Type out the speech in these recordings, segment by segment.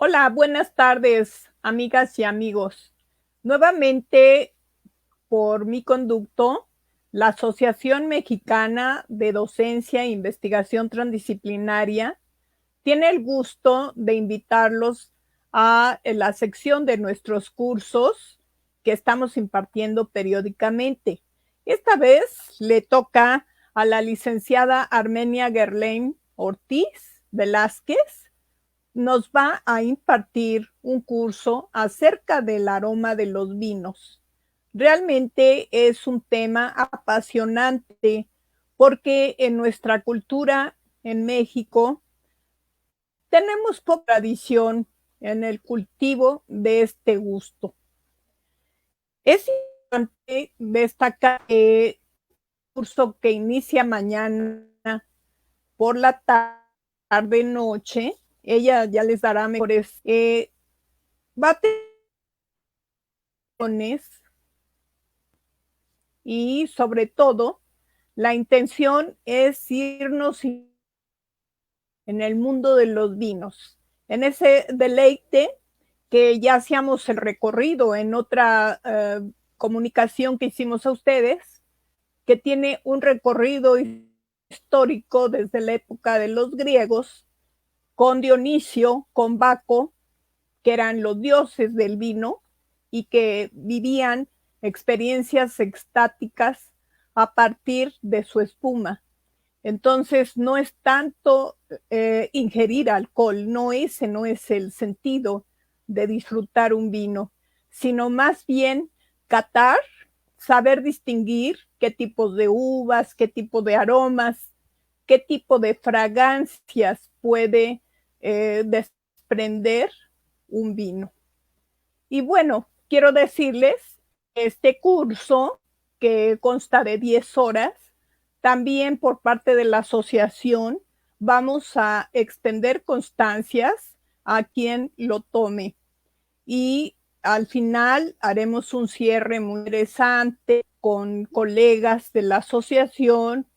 Hola, buenas tardes, amigas y amigos. Nuevamente, por mi conducto, la Asociación Mexicana de Docencia e Investigación Transdisciplinaria tiene el gusto de invitarlos a la sección de nuestros cursos que estamos impartiendo periódicamente. Esta vez le toca a la licenciada Armenia Gerlain Ortiz Velázquez. Nos va a impartir un curso acerca del aroma de los vinos. Realmente es un tema apasionante porque en nuestra cultura en México tenemos poca tradición en el cultivo de este gusto. Es importante destacar que el curso que inicia mañana por la tarde noche, ella ya les dará mejores, va a tener y sobre todo la intención es irnos en el mundo de los vinos, en ese deleite que ya hacíamos el recorrido en otra comunicación que hicimos a ustedes, que tiene un recorrido histórico desde la época de los griegos, con Dionisio, con Baco, que eran los dioses del vino y que vivían experiencias extáticas a partir de su espuma. Entonces, no es tanto ingerir alcohol, no ese no es el sentido de disfrutar un vino, sino más bien catar, saber distinguir qué tipos de uvas, qué tipo de aromas, qué tipo de fragancias puede desprender un vino. Y bueno, quiero decirles, este curso, que consta de 10 horas, también por parte de la asociación vamos a extender constancias a quien lo tome. Y al final haremos un cierre muy interesante con colegas de la asociación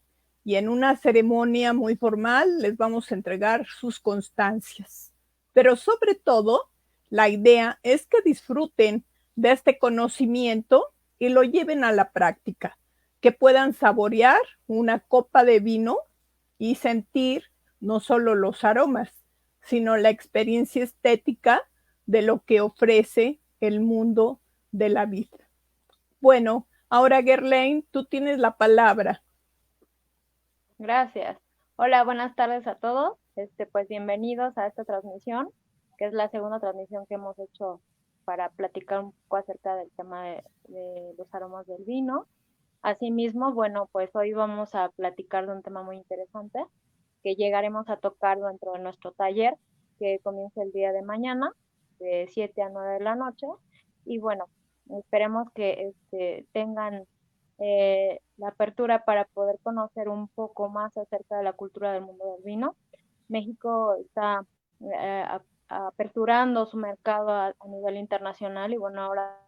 y en una ceremonia muy formal les vamos a entregar sus constancias. Pero sobre todo, la idea es que disfruten de este conocimiento y lo lleven a la práctica, que puedan saborear una copa de vino y sentir no solo los aromas, sino la experiencia estética de lo que ofrece el mundo de la vida. Bueno, ahora Gerlain, tú tienes la palabra. Gracias. Hola, buenas tardes a todos. Pues bienvenidos a esta transmisión, que es la segunda transmisión que hemos hecho para platicar un poco acerca del tema de los aromas del vino. Asimismo, bueno, pues hoy vamos a platicar de un tema muy interesante que llegaremos a tocar dentro de nuestro taller que comienza el día de mañana, de 7 a 9 de la noche. Y bueno, esperemos que tengan la apertura para poder conocer un poco más acerca de la cultura del mundo del vino. México está aperturando su mercado a nivel internacional y bueno, ahora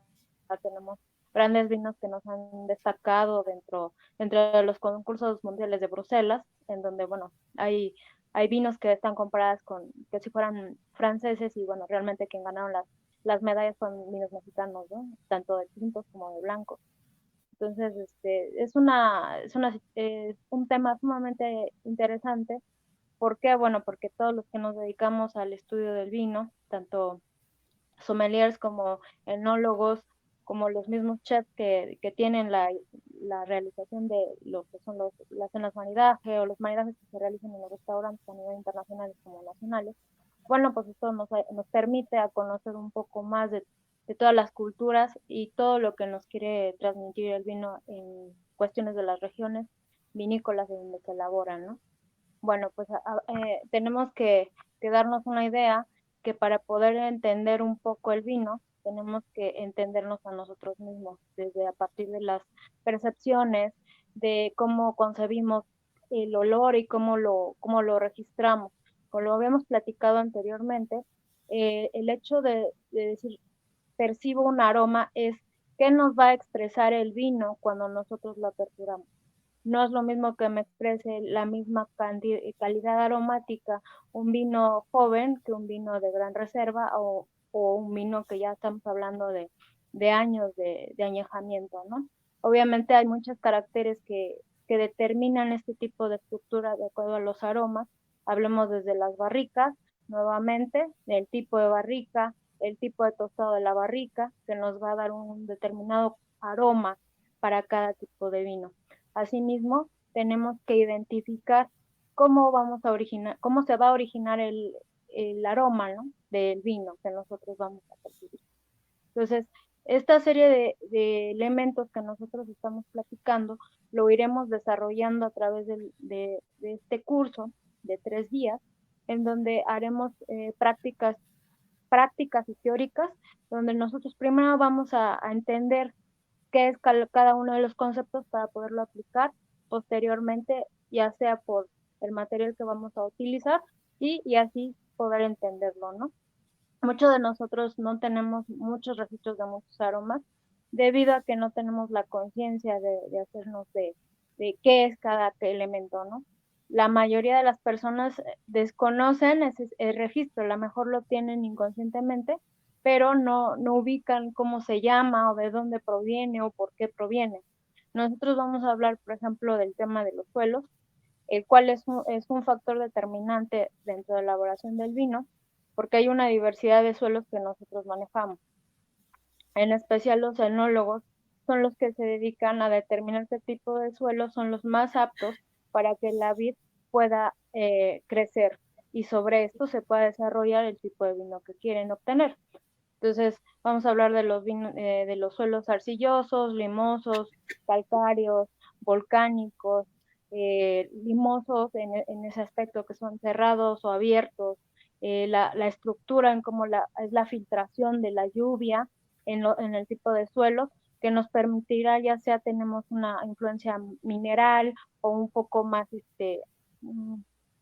tenemos grandes vinos que nos han destacado dentro de los concursos mundiales de Bruselas, en donde, bueno, hay vinos que están comparadas con que si fueran franceses y, bueno, realmente quien ganaron las medallas son vinos mexicanos, ¿no? Tanto de tintos como de blancos. Entonces, es un tema sumamente interesante. ¿Por qué? Bueno, porque todos los que nos dedicamos al estudio del vino, tanto sommeliers como enólogos, como los mismos chefs que tienen la realización de lo que son las cenas maridaje o los maridajes que se realizan en los restaurantes a nivel internacionales como nacionales. Bueno, pues esto nos permite a conocer un poco más de todas las culturas y todo lo que nos quiere transmitir el vino en cuestiones de las regiones vinícolas en donde se elaboran, ¿no? Bueno, pues tenemos que darnos una idea que para poder entender un poco el vino, tenemos que entendernos a nosotros mismos, desde a partir de las percepciones, de cómo concebimos el olor y cómo lo registramos. Como lo habíamos platicado anteriormente, el hecho de decir percibo un aroma es qué nos va a expresar el vino cuando nosotros lo aperturamos. No es lo mismo que me exprese la misma calidad aromática un vino joven que un vino de gran reserva o un vino que ya estamos hablando de años de añejamiento, ¿no? Obviamente hay muchos caracteres que determinan este tipo de estructura de acuerdo a los aromas. Hablemos desde las barricas, nuevamente, del tipo de barrica, el tipo de tostado de la barrica, que nos va a dar un determinado aroma para cada tipo de vino. Asimismo, tenemos que identificar cómo vamos a originar, cómo se va a originar el aroma, ¿no?, del vino que nosotros vamos a percibir. Entonces, esta serie de elementos que nosotros estamos platicando lo iremos desarrollando a través de este curso de 3 días, en donde haremos prácticas y teóricas, donde nosotros primero vamos a entender qué es cada uno de los conceptos para poderlo aplicar posteriormente, ya sea por el material que vamos a utilizar y así poder entenderlo, ¿no? Muchos de nosotros no tenemos muchos registros de muchos aromas debido a que no tenemos la conciencia de hacernos de qué es cada elemento, ¿no? La mayoría de las personas desconocen ese el registro, a lo mejor lo tienen inconscientemente, pero no ubican cómo se llama o de dónde proviene o por qué proviene. Nosotros vamos a hablar, por ejemplo, del tema de los suelos, el cual es un factor determinante dentro de la elaboración del vino, porque hay una diversidad de suelos que nosotros manejamos. En especial los enólogos son los que se dedican a determinar qué tipo de suelos son los más aptos para que la vid pueda crecer y sobre esto se pueda desarrollar el tipo de vino que quieren obtener. Entonces, vamos a hablar de de los suelos arcillosos, limosos, calcáreos, volcánicos, limosos en ese aspecto que son cerrados o abiertos, la estructura en cómo es la filtración de la lluvia en el tipo de suelo que nos permitirá, ya sea tenemos una influencia mineral o un poco más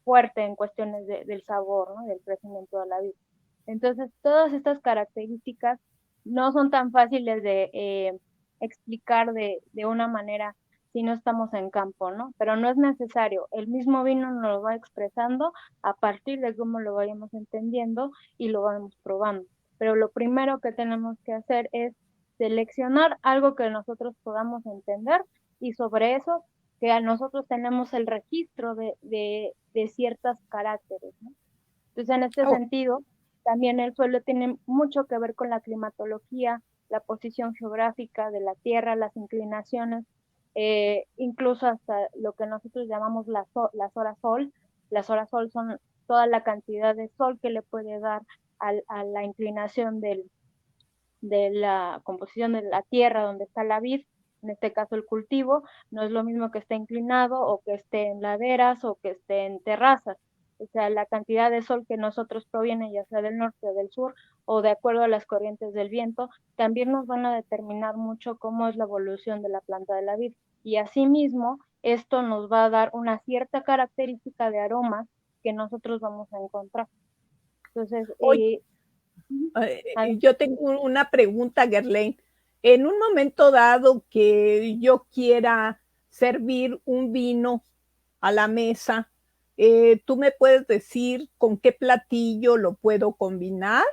fuerte en cuestiones del sabor, ¿no?, del crecimiento de la vida. Entonces, todas estas características no son tan fáciles de explicar de una manera si no estamos en campo, ¿no? Pero no es necesario. El mismo vino nos lo va expresando a partir de cómo lo vayamos entendiendo y lo vamos probando. Pero lo primero que tenemos que hacer es seleccionar algo que nosotros podamos entender y sobre eso que a nosotros tenemos el registro de ciertos caracteres, ¿no? Entonces, en este sentido, también el suelo tiene mucho que ver con la climatología, la posición geográfica de la tierra, las inclinaciones, incluso hasta lo que nosotros llamamos las horas sol. Las horas sol son toda la cantidad de sol que le puede dar a la inclinación de la composición de la tierra donde está la vid, en este caso el cultivo. No es lo mismo que esté inclinado o que esté en laderas o que esté en terrazas. O sea, la cantidad de sol que nosotros proviene, ya sea del norte o del sur, o de acuerdo a las corrientes del viento, también nos van a determinar mucho cómo es la evolución de la planta de la vid. Y asimismo, esto nos va a dar una cierta característica de aromas que nosotros vamos a encontrar. Entonces, Oye, yo tengo una pregunta, Gerlain. En un momento dado que yo quiera servir un vino a la mesa, ¿tú me puedes decir con qué platillo lo puedo combinar?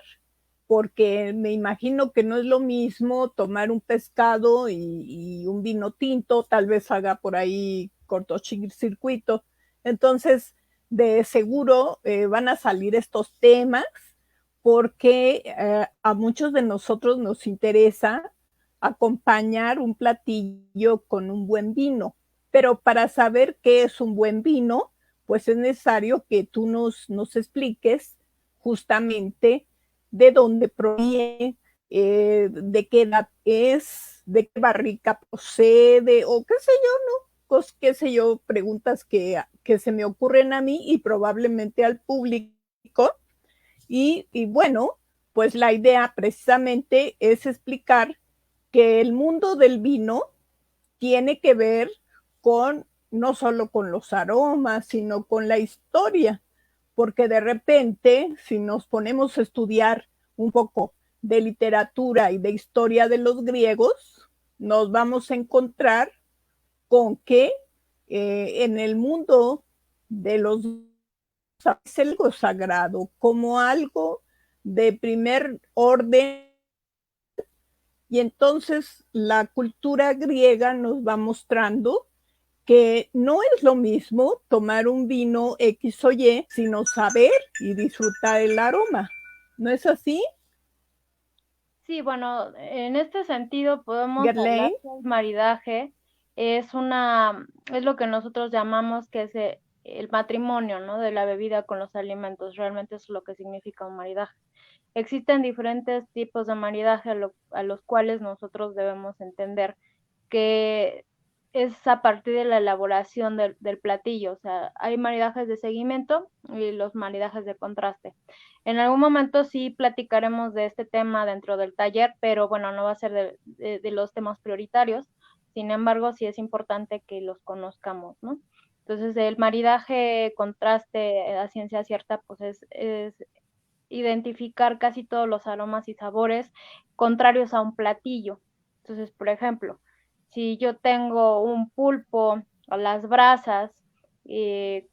Porque me imagino que no es lo mismo tomar un pescado y un vino tinto, tal vez haga por ahí cortocircuito. Entonces, de seguro van a salir estos temas porque a muchos de nosotros nos interesa acompañar un platillo con un buen vino. Pero para saber qué es un buen vino, pues es necesario que tú nos expliques justamente de dónde proviene, de qué edad es, de qué barrica procede, o qué sé yo, ¿no? Pues, qué sé yo, preguntas que se me ocurren a mí y probablemente al público. Y bueno, pues la idea precisamente es explicar que el mundo del vino tiene que ver con no solo con los aromas, sino con la historia, porque de repente, si nos ponemos a estudiar un poco de literatura y de historia de los griegos, nos vamos a encontrar con que en el mundo de los es algo sagrado, como algo de primer orden, y entonces la cultura griega nos va mostrando que no es lo mismo tomar un vino X o Y, sino saber y disfrutar el aroma. ¿No es así, Sí, bueno, en este sentido podemos hablar Gerlain? que el maridaje es lo que nosotros llamamos que es el matrimonio, ¿no? De la bebida con los alimentos. Realmente es lo que significa un maridaje. Existen diferentes tipos de maridaje a los cuales nosotros debemos entender que es a partir de la elaboración del platillo. O sea, hay maridajes de seguimiento y los maridajes de contraste. En algún momento sí platicaremos de este tema dentro del taller, pero bueno, no va a ser de los temas prioritarios. Sin embargo, sí es importante que los conozcamos, ¿no? Entonces, el maridaje contraste a ciencia cierta, pues es identificar casi todos los aromas y sabores contrarios a un platillo. Entonces, por ejemplo, si yo tengo un pulpo a las brasas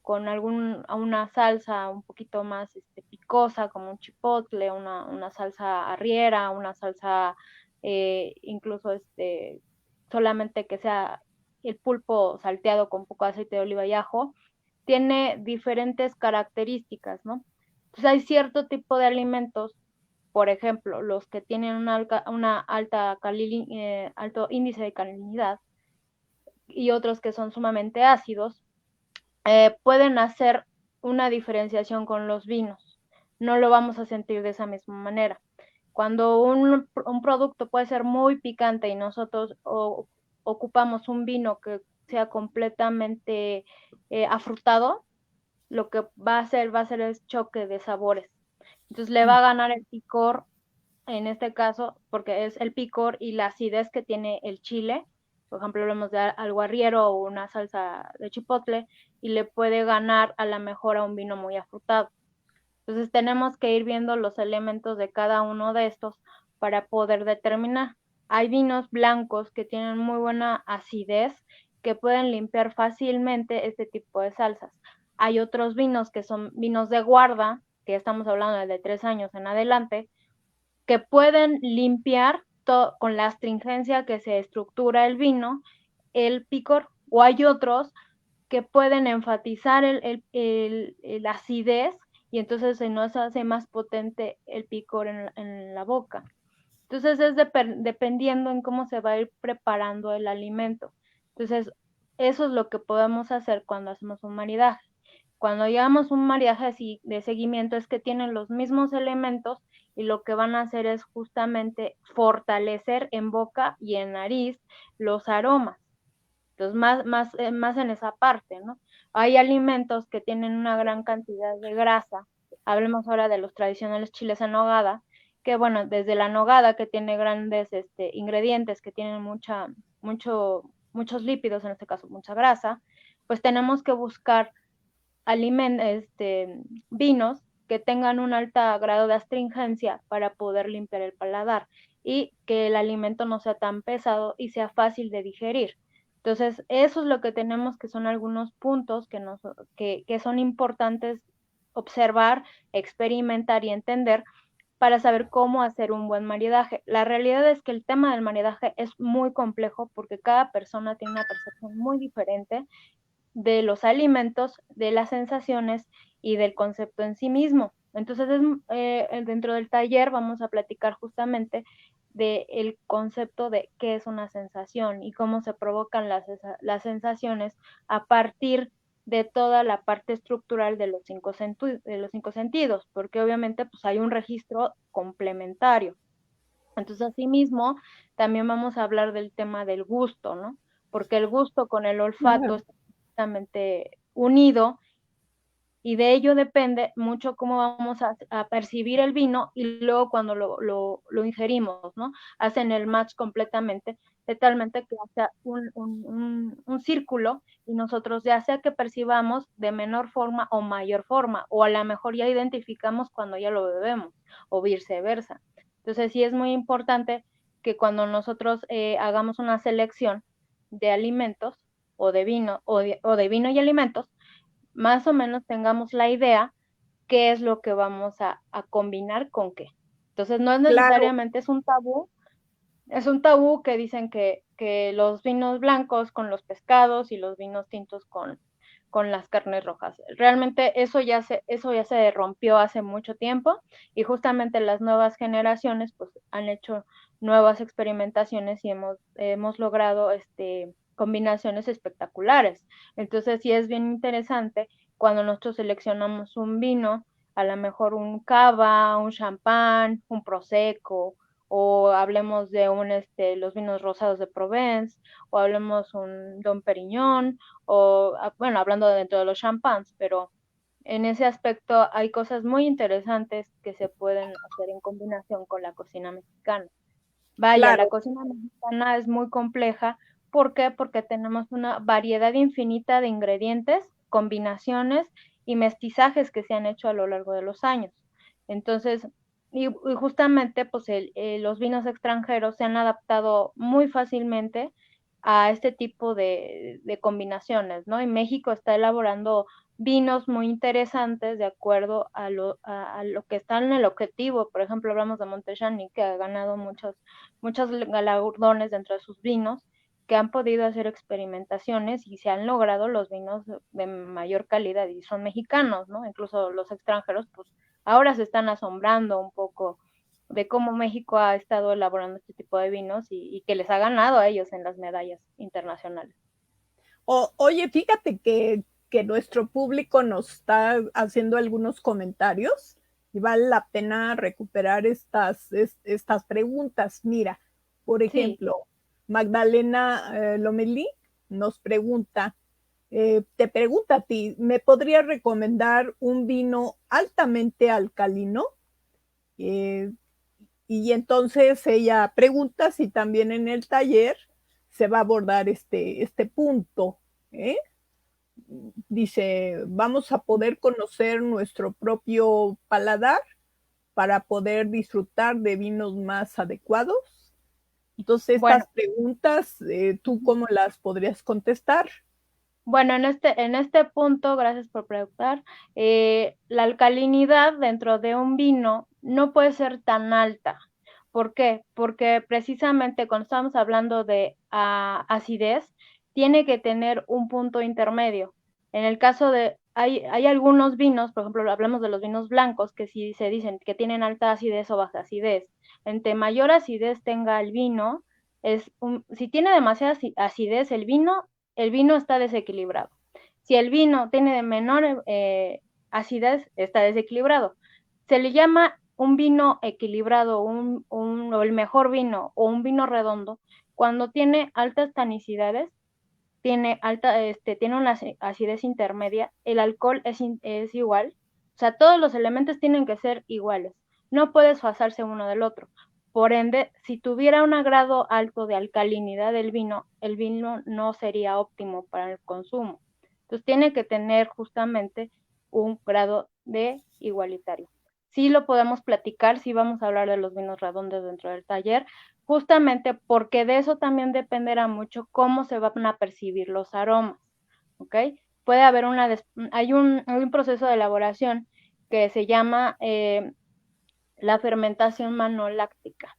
con una salsa un poquito más picosa, como un chipotle, una salsa arriera, una salsa incluso solamente que sea el pulpo salteado con poco aceite de oliva y ajo, tiene diferentes características, ¿no? Entonces hay cierto tipo de alimentos, por ejemplo, los que tienen alto índice de calinidad y otros que son sumamente ácidos, pueden hacer una diferenciación con los vinos. No lo vamos a sentir de esa misma manera. Cuando un producto puede ser muy picante y nosotros ocupamos un vino que sea completamente afrutado, lo que va a ser el choque de sabores. Entonces le va a ganar el picor, en este caso, porque es el picor y la acidez que tiene el chile. Por ejemplo, hablamos de algo arriero o una salsa de chipotle y le puede ganar a la mejor a un vino muy afrutado. Entonces tenemos que ir viendo los elementos de cada uno de estos para poder determinar. Hay vinos blancos que tienen muy buena acidez que pueden limpiar fácilmente este tipo de salsas. Hay otros vinos que son vinos de guarda, que estamos hablando de 3 años en adelante, que pueden limpiar con la astringencia que se estructura el vino, el picor, o hay otros que pueden enfatizar el acidez y entonces se nos hace más potente el picor en la boca. Entonces es dependiendo en cómo se va a ir preparando el alimento. Entonces, eso es lo que podemos hacer cuando hacemos un maridaje. Cuando llevamos un maridaje así de seguimiento es que tienen los mismos elementos y lo que van a hacer es justamente fortalecer en boca y en nariz los aromas. Entonces, más en esa parte, ¿no? Hay alimentos que tienen una gran cantidad de grasa. Hablemos ahora de los tradicionales chiles en nogada, que bueno, desde la nogada que tiene grandes ingredientes, que tienen muchos lípidos, en este caso mucha grasa, pues tenemos que buscar vinos que tengan un alto grado de astringencia para poder limpiar el paladar y que el alimento no sea tan pesado y sea fácil de digerir. Entonces, eso es lo que tenemos, que son algunos puntos que son importantes observar, experimentar y entender para saber cómo hacer un buen maridaje. La realidad es que el tema del maridaje es muy complejo porque cada persona tiene una percepción muy diferente de los alimentos, de las sensaciones y del concepto en sí mismo. Entonces, dentro del taller vamos a platicar justamente del concepto de qué es una sensación y cómo se provocan las sensaciones a partir de toda la parte estructural de los cinco sentidos, porque obviamente pues hay un registro complementario. Entonces, asimismo, también vamos a hablar del tema del gusto, ¿no? Porque el gusto con el olfato está completamente unido y de ello depende mucho cómo vamos a percibir el vino y luego cuando lo ingerimos, ¿no? Hacen el match completamente, totalmente que hace un círculo y nosotros ya sea que percibamos de menor forma o mayor forma, o a lo mejor ya identificamos cuando ya lo bebemos, o viceversa. Entonces sí es muy importante que cuando nosotros hagamos una selección de alimentos, o de vino, o de vino y alimentos, más o menos tengamos la idea qué es lo que vamos a combinar con qué. Entonces no es Claro, necesariamente, es un tabú que dicen que los vinos blancos con los pescados y los vinos tintos con las carnes rojas. Realmente eso ya se rompió hace mucho tiempo y justamente las nuevas generaciones pues han hecho nuevas experimentaciones y hemos logrado combinaciones espectaculares. Entonces sí es bien interesante cuando nosotros seleccionamos un vino, a lo mejor un cava, un champán, un prosecco, o hablemos de los vinos rosados de Provence, o hablemos un Don Periñón, o bueno, hablando dentro de los champans, pero en ese aspecto hay cosas muy interesantes que se pueden hacer en combinación con la cocina mexicana. Vaya, la claro. cocina mexicana es muy compleja. ¿Por qué? Porque tenemos una variedad infinita de ingredientes, combinaciones y mestizajes que se han hecho a lo largo de los años. Entonces, y justamente pues los vinos extranjeros se han adaptado muy fácilmente a este tipo de combinaciones, ¿no? Y México está elaborando vinos muy interesantes de acuerdo a lo que está en el objetivo. Por ejemplo, hablamos de Montechani, que ha ganado muchos galardones dentro de sus vinos, que han podido hacer experimentaciones y se han logrado los vinos de mayor calidad y son mexicanos, ¿no? Incluso los extranjeros, pues ahora se están asombrando un poco de cómo México ha estado elaborando este tipo de vinos y que les ha ganado a ellos en las medallas internacionales. Oye, fíjate que nuestro público nos está haciendo algunos comentarios y vale la pena recuperar estas preguntas. Mira, por Sí, ejemplo, Magdalena Lomelí nos pregunta, te pregunta a ti, ¿me podrías recomendar un vino altamente alcalino? Eh, y entonces ella pregunta si también en el taller se va a abordar este punto. ¿Eh? Dice, vamos a poder conocer nuestro propio paladar para poder disfrutar de vinos más adecuados. Entonces, bueno, estas preguntas, ¿tú cómo las podrías contestar? bueno, en este punto, gracias por preguntar, la alcalinidad dentro de un vino no puede ser tan alta. ¿Por qué? Porque precisamente cuando estamos hablando de acidez, tiene que tener un punto intermedio. En el caso de, hay algunos vinos, por ejemplo, hablamos de los vinos blancos, que sí se dicen que tienen alta acidez o baja acidez. Entre mayor acidez tenga el vino, si tiene demasiada acidez el vino está desequilibrado. Si el vino tiene de menor acidez, está desequilibrado. Se le llama un vino equilibrado o el mejor vino o un vino redondo cuando tiene altas tanicidades, tiene una acidez intermedia, el alcohol es igual, o sea, todos los elementos tienen que ser iguales, no puede desfasarse uno del otro. Por ende, si tuviera un grado alto de alcalinidad del vino, el vino no sería óptimo para el consumo. Entonces tiene que tener justamente un grado de igualitario. Sí lo podemos platicar, sí vamos a hablar de los vinos redondos dentro del taller, justamente porque de eso también dependerá mucho cómo se van a percibir los aromas, ¿ok? Puede haber hay un proceso de elaboración que se llama la fermentación manoláctica.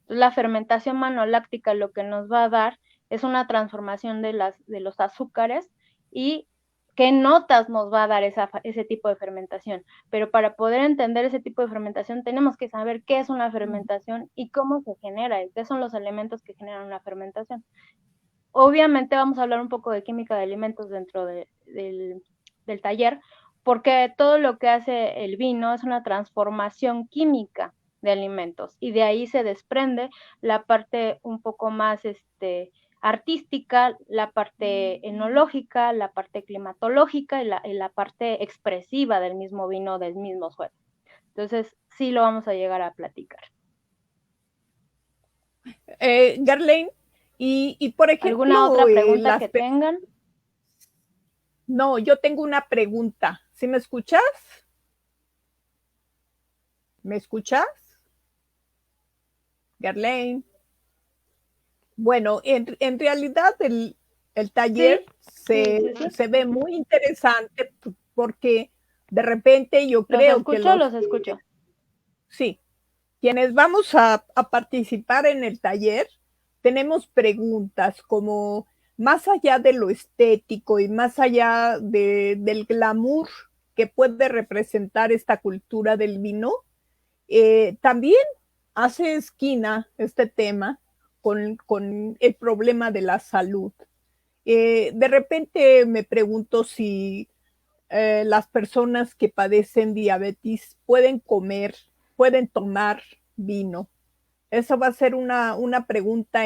Entonces, la fermentación manoláctica lo que nos va a dar es una transformación de los azúcares y qué notas nos va a dar ese tipo de fermentación. Pero para poder entender ese tipo de fermentación tenemos que saber qué es una fermentación y cómo se genera y qué son los elementos que generan una fermentación. Obviamente vamos a hablar un poco de química de alimentos dentro del taller, porque todo lo que hace el vino es una transformación química de alimentos y de ahí se desprende la parte un poco más artística, la parte enológica, la parte climatológica y la parte expresiva del mismo vino, del mismo suelo. Entonces, sí lo vamos a llegar a platicar. Garlene, por ¿Alguna ejemplo, otra pregunta que tengan? no, yo tengo una pregunta. ¿Sí me escuchas? ¿Me escuchas? Garlene. Bueno, en realidad El taller se ve muy interesante porque de repente yo creo que los escucho. Sí, quienes vamos a participar en el taller tenemos preguntas como más allá de lo estético y más allá del glamour que puede representar esta cultura del vino, también hace esquina este tema con el problema de la salud. De repente me pregunto si las personas que padecen diabetes pueden tomar vino. Eso va a ser una pregunta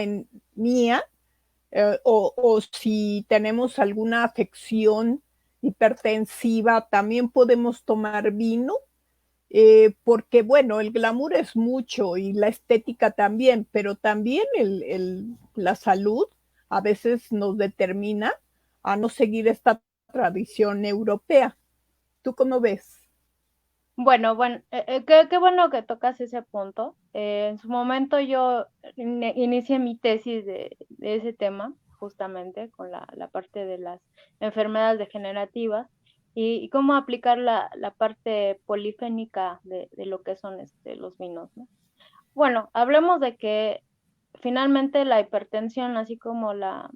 mía, o si tenemos alguna afección hipertensiva, también podemos tomar vino, porque bueno, el glamour es mucho y la estética también, pero también la salud a veces nos determina a no seguir esta tradición europea. ¿Tú cómo ves? Bueno, qué bueno que tocas ese punto. En su momento yo inicié mi tesis de ese tema, justamente con la parte de las enfermedades degenerativas y cómo aplicar la parte polifénica de lo que son los vinos, ¿no? Bueno, hablemos de que finalmente la hipertensión, así como la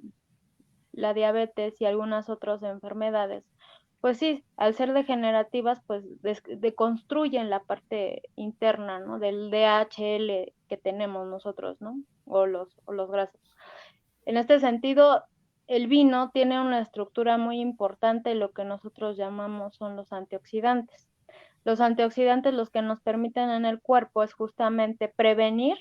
diabetes y algunas otras enfermedades, pues sí, al ser degenerativas, pues deconstruyen la parte interna, ¿no? Del DHL que tenemos nosotros, ¿no? O los grasas. En este sentido, el vino tiene una estructura muy importante, lo que nosotros llamamos son los antioxidantes. Los antioxidantes los que nos permiten en el cuerpo es justamente prevenir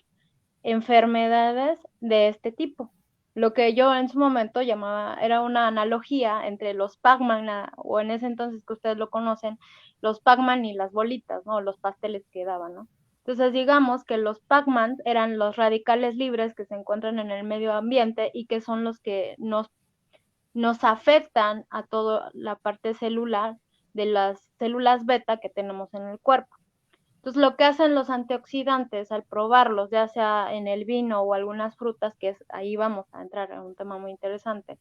enfermedades de este tipo. Lo que yo en su momento llamaba, era una analogía entre los Pac-Man, o en ese entonces que ustedes lo conocen, los Pac-Man y las bolitas, ¿no? Los pasteles que daban, ¿no? Entonces digamos que los Pac-Man eran los radicales libres que se encuentran en el medio ambiente y que son los que nos afectan a toda la parte celular de las células beta que tenemos en el cuerpo. Entonces, lo que hacen los antioxidantes al probarlos, ya sea en el vino o algunas frutas, que ahí vamos a entrar en un tema muy interesante,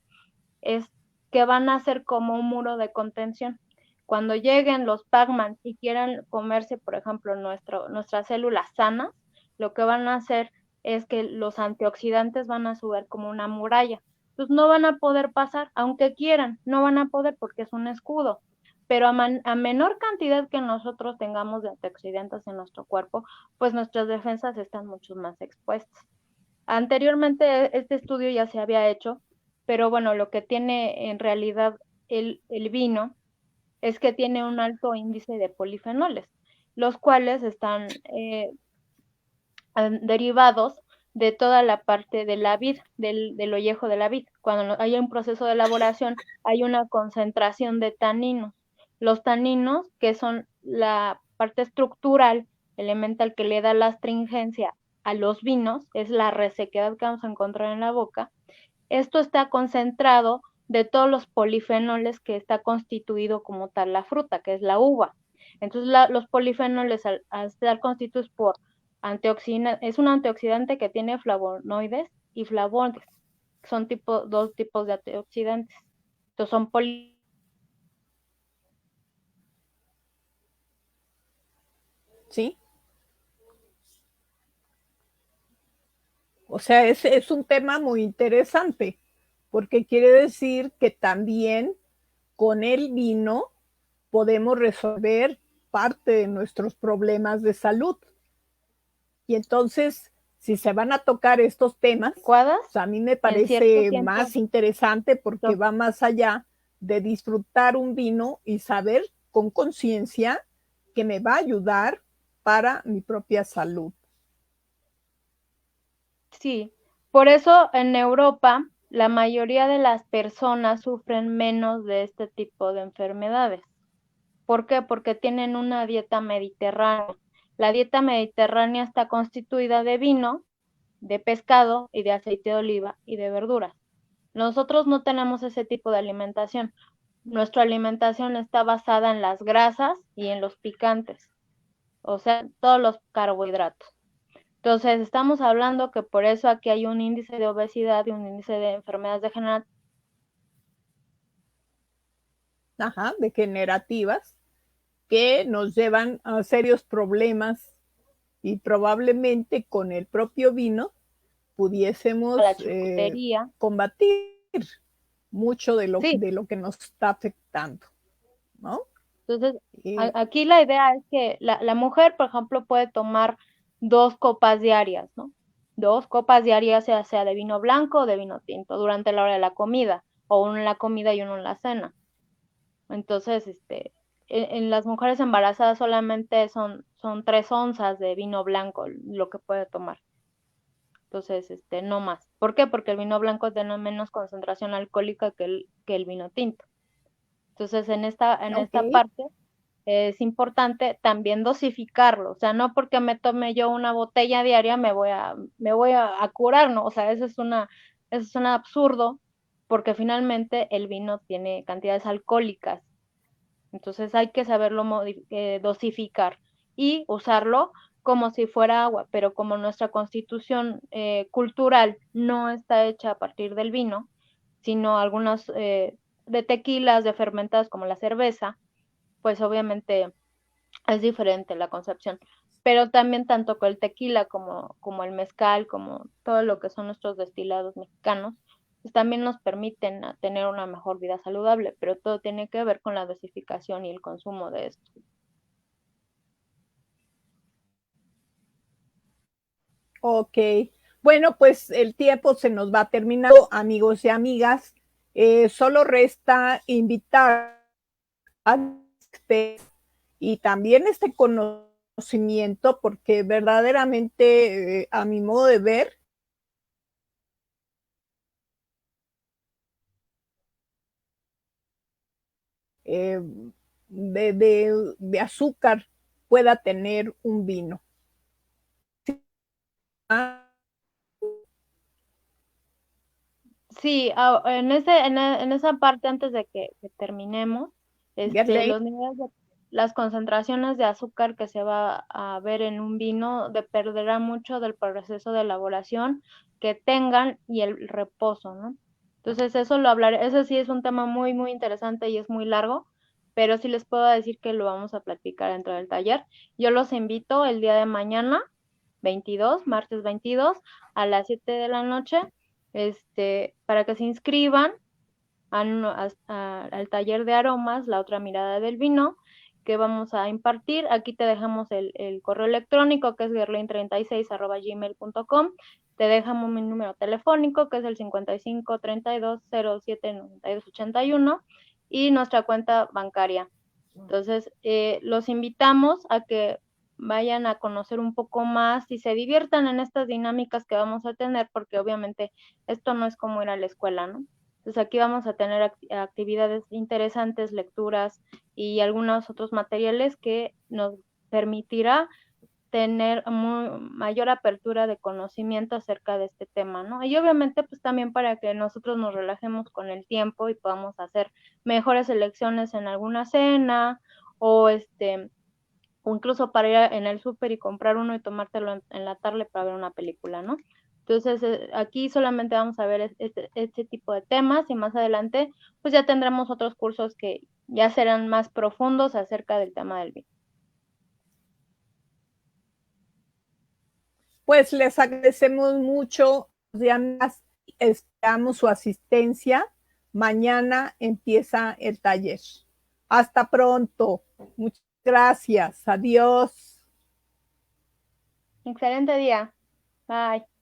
es que van a ser como un muro de contención. Cuando lleguen los Pac-Man y quieran comerse, por ejemplo, nuestras células sanas, lo que van a hacer es que los antioxidantes van a subir como una muralla. Entonces no van a poder pasar, aunque quieran, no van a poder porque es un escudo. Pero a menor cantidad que nosotros tengamos de antioxidantes en nuestro cuerpo, pues nuestras defensas están mucho más expuestas. Anteriormente este estudio ya se había hecho, pero bueno, lo que tiene en realidad el vino es que tiene un alto índice de polifenoles, los cuales están derivados de toda la parte de la vid, del ollejo de la vid. Cuando hay un proceso de elaboración, hay una concentración de taninos. Los taninos, que son la parte estructural, elemental que le da la astringencia a los vinos, es la resequedad que vamos a encontrar en la boca. Esto está concentrado de todos los polifenoles que está constituido como tal la fruta, que es la uva. Entonces, los polifenoles, al estar constituidos por antioxidantes, es un antioxidante que tiene flavonoides y flavones. Son dos tipos de antioxidantes. Entonces, son ¿Sí? O sea, es un tema muy interesante, porque quiere decir que también con el vino podemos resolver parte de nuestros problemas de salud. Y entonces, si se van a tocar estos temas, pues a mí me parece más interesante porque va más allá de disfrutar un vino y saber con conciencia que me va a ayudar para mi propia salud. Sí, por eso en Europa la mayoría de las personas sufren menos de este tipo de enfermedades. ¿Por qué? Porque tienen una dieta mediterránea. La dieta mediterránea está constituida de vino, de pescado y de aceite de oliva y de verduras. Nosotros no tenemos ese tipo de alimentación. Nuestra alimentación está basada en las grasas y en los picantes, o sea, todos los carbohidratos. Entonces, estamos hablando que por eso aquí hay un índice de obesidad y un índice de enfermedades degenerativas degenerativas que nos llevan a serios problemas y probablemente con el propio vino A la pudiésemos charcutería. combatir mucho Sí, de lo que nos está afectando, ¿no? entonces Eh, aquí la idea es que la mujer, por ejemplo, puede tomar 2 copas diarias, ¿no? 2 copas diarias, ya sea de vino blanco o de vino tinto, durante la hora de la comida, o uno en la comida y uno en la cena. Entonces, en las mujeres embarazadas solamente son 3 onzas de vino blanco lo que puede tomar. Entonces, no más. ¿Por qué? Porque el vino blanco tiene menos concentración alcohólica que el vino tinto. Entonces, en ok, esta parte es importante también dosificarlo. O sea, no porque me tome yo una botella diaria me voy a curar, ¿no? O sea, eso es un absurdo, porque finalmente el vino tiene cantidades alcohólicas. Entonces hay que saberlo dosificar y usarlo como si fuera agua, pero como nuestra constitución cultural no está hecha a partir del vino, sino algunas de tequilas, de fermentadas como la cerveza, pues obviamente es diferente la concepción. Pero también tanto con el tequila como el mezcal, como todo lo que son nuestros destilados mexicanos, pues también nos permiten tener una mejor vida saludable, pero todo tiene que ver con la dosificación y el consumo de esto. ok. Bueno, pues el tiempo se nos va terminando, amigos y amigas. Solo resta invitar a y también este conocimiento, porque verdaderamente, a mi modo de ver, eh, de azúcar pueda tener un vino. Ah, Sí, en esa parte antes de que terminemos, los niveles las concentraciones de azúcar que se va a ver en un vino dependerá mucho del proceso de elaboración que tengan y el reposo, ¿no? Entonces eso lo hablaré, eso sí es un tema muy, muy interesante y es muy largo, pero sí les puedo decir que lo vamos a platicar dentro del taller. Yo los invito el día de mañana, 22, martes 22, a las 7 de la noche, para que se inscriban al taller de aromas, la otra mirada del vino, que vamos a impartir. Aquí te dejamos el correo electrónico, que es guerlain36@gmail.com. Te dejamos mi número telefónico, que es el 55 32 07 92 81, y nuestra cuenta bancaria. Entonces, los invitamos a que vayan a conocer un poco más y se diviertan en estas dinámicas que vamos a tener, porque obviamente esto no es como ir a la escuela, ¿no? Entonces aquí vamos a tener actividades interesantes, lecturas y algunos otros materiales que nos permitirá tener mayor apertura de conocimiento acerca de este tema, ¿no? Y obviamente pues también para que nosotros nos relajemos con el tiempo y podamos hacer mejores elecciones en alguna cena o o incluso para ir en el súper y comprar uno y tomártelo en la tarde para ver una película, ¿no? Entonces, aquí solamente vamos a ver este tipo de temas y más adelante, pues ya tendremos otros cursos que ya serán más profundos acerca del tema del vino. pues les agradecemos mucho, amigas, esperamos su asistencia. Mañana empieza el taller. Hasta pronto. Muchas gracias. Adiós. Excelente día. Bye.